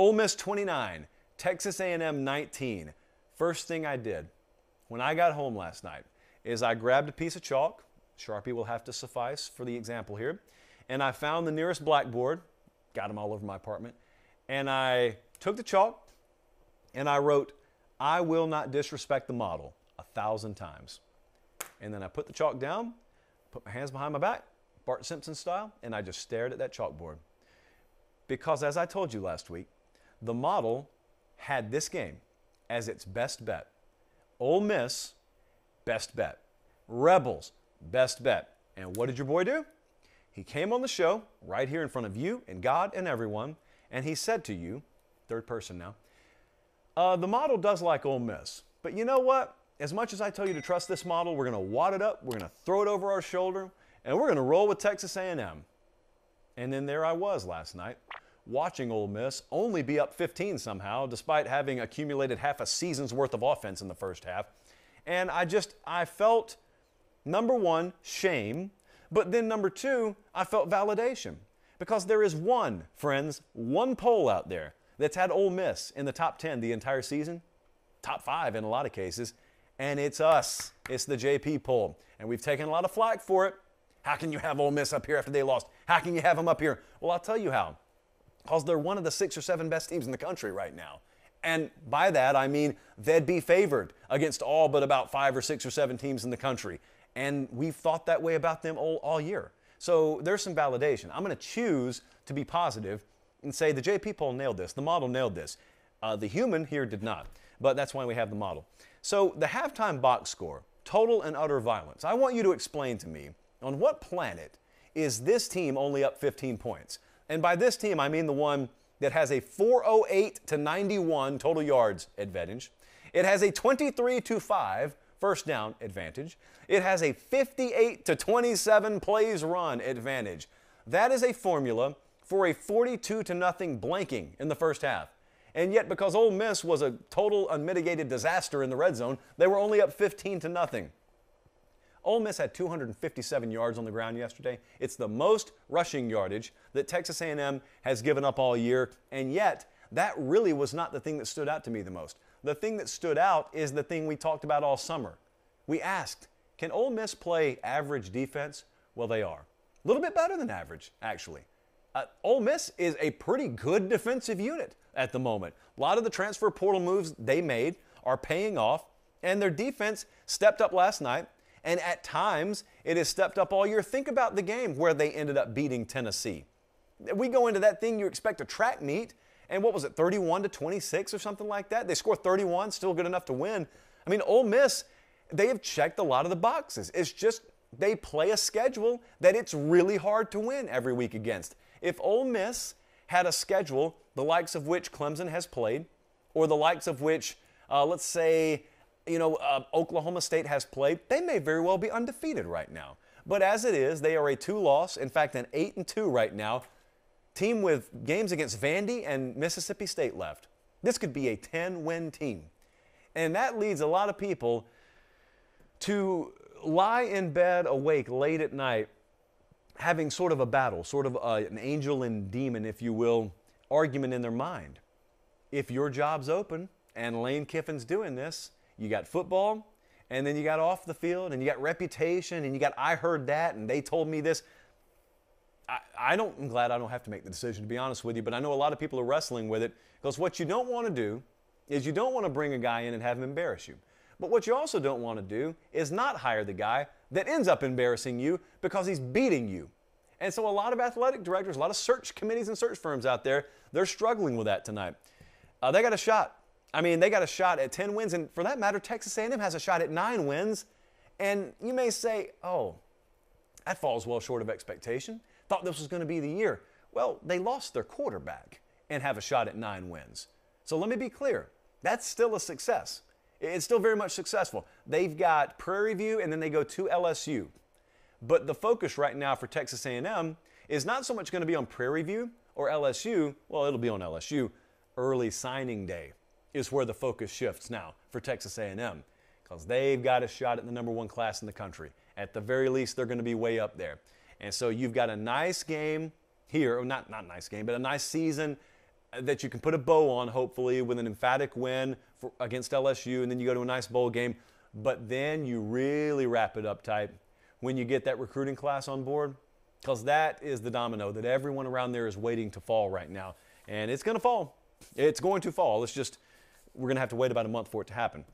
Ole Miss 29, Texas A&M 19. First thing I did when I got home last night is I grabbed a piece of chalk. Sharpie will have to suffice for the example here. And I found the nearest blackboard, got them all over my apartment, and I took the chalk and I wrote, "I will not disrespect the model," 1,000 times. And then I put the chalk down, put my hands behind my back, Bart Simpson style, and I just stared at that chalkboard. Because as I told you last week, the model had this game as its best bet. Ole Miss, best bet. Rebels, best bet. And what did your boy do? He came on the show right here in front of you and God and everyone, and he said to you, third person now, the model does like Ole Miss, but you know what? As much as I tell you to trust this model, we're going to wad it up, we're going to throw it over our shoulder, and we're going to roll with Texas A&M. And then there I was last night, watching Ole Miss only be up 15 somehow, despite having accumulated half a season's worth of offense in the first half. And I felt, number one, shame, but then number two, I felt validation. Because there is one, friends, one poll out there that's had Ole Miss in the top 10 the entire season, top 5 in a lot of cases, and it's us. It's the JP poll. And we've taken a lot of flack for it. How can you have Ole Miss up here after they lost? How can you have them up here? Well, I'll tell you how. Because they're one of the 6 or 7 best teams in the country right now. And by that, I mean they'd be favored against all but about 5 or 6 or 7 teams in the country. And we've thought that way about them all year. So there's some validation. I'm going to choose to be positive and say the JP poll nailed this. The model nailed this. The human here did not. But that's why we have the model. So the halftime box score, total and utter violence. I want you to explain to me, on what planet is this team only up 15 points? And by this team, I mean the one that has a 408 to 91 total yards advantage. It has a 23 to 5 first down advantage. It has a 58 to 27 plays run advantage. That is a formula for a 42 to nothing blanking in the first half. And yet, because Ole Miss was a total unmitigated disaster in the red zone, they were only up 15 to nothing. Ole Miss had 257 yards on the ground yesterday. It's the most rushing yardage that Texas A&M has given up all year, and yet that really was not the thing that stood out to me the most. The thing that stood out is the thing we talked about all summer. We asked, can Ole Miss play average defense? Well, they are. A little bit better than average, actually. Ole Miss is a pretty good defensive unit at the moment. A lot of the transfer portal moves they made are paying off, and their defense stepped up last night, and at times it has stepped up all year. Think about the game where they ended up beating Tennessee. We go into that thing, you expect a track meet, and what was it, 31 to 26 or something like that? They score 31, still good enough to win. I mean, Ole Miss, they have checked a lot of the boxes. It's just they play a schedule that it's really hard to win every week against. If Ole Miss had a schedule the likes of which Clemson has played, or the likes of which, let's say, Oklahoma State has played, they may very well be undefeated right now. But as it is, they are a 2-loss, in fact, an 8-2 right now, team with games against Vandy and Mississippi State left. This could be a 10-win team. And that leads a lot of people to lie in bed awake late at night having sort of a battle, sort of an angel and demon, if you will, argument in their mind. If your job's open and Lane Kiffin's doing this, you got football, and then you got off the field, and you got reputation, and you got I heard that, and they told me this. I'm glad I don't have to make the decision, to be honest with you, but I know a lot of people are wrestling with it, because what you don't want to do is you don't want to bring a guy in and have him embarrass you. But what you also don't want to do is not hire the guy that ends up embarrassing you because he's beating you. And so a lot of athletic directors, a lot of search committees and search firms out there, they're struggling with that tonight. They got a shot. I mean, they got a shot at 10 wins, and for that matter, Texas A&M has a shot at 9 wins. And you may say, oh, that falls well short of expectation. Thought this was going to be the year. Well, they lost their quarterback and have a shot at 9 wins. So let me be clear. That's still a success. It's still very much successful. They've got Prairie View, and then they go to LSU. But the focus right now for Texas A&M is not so much going to be on Prairie View or LSU. Well, it'll be on LSU. Early signing day is where the focus shifts now for Texas A&M, because they've got a shot at the #1 class in the country. At the very least, they're going to be way up there. And so you've got a nice game here, or not nice game, but a nice season that you can put a bow on, hopefully, with an emphatic win against LSU, and then you go to a nice bowl game. But then you really wrap it up tight when you get that recruiting class on board, because that is the domino that everyone around there is waiting to fall right now. And it's going to fall. It's going to fall. We're going to have to wait about a month for it to happen.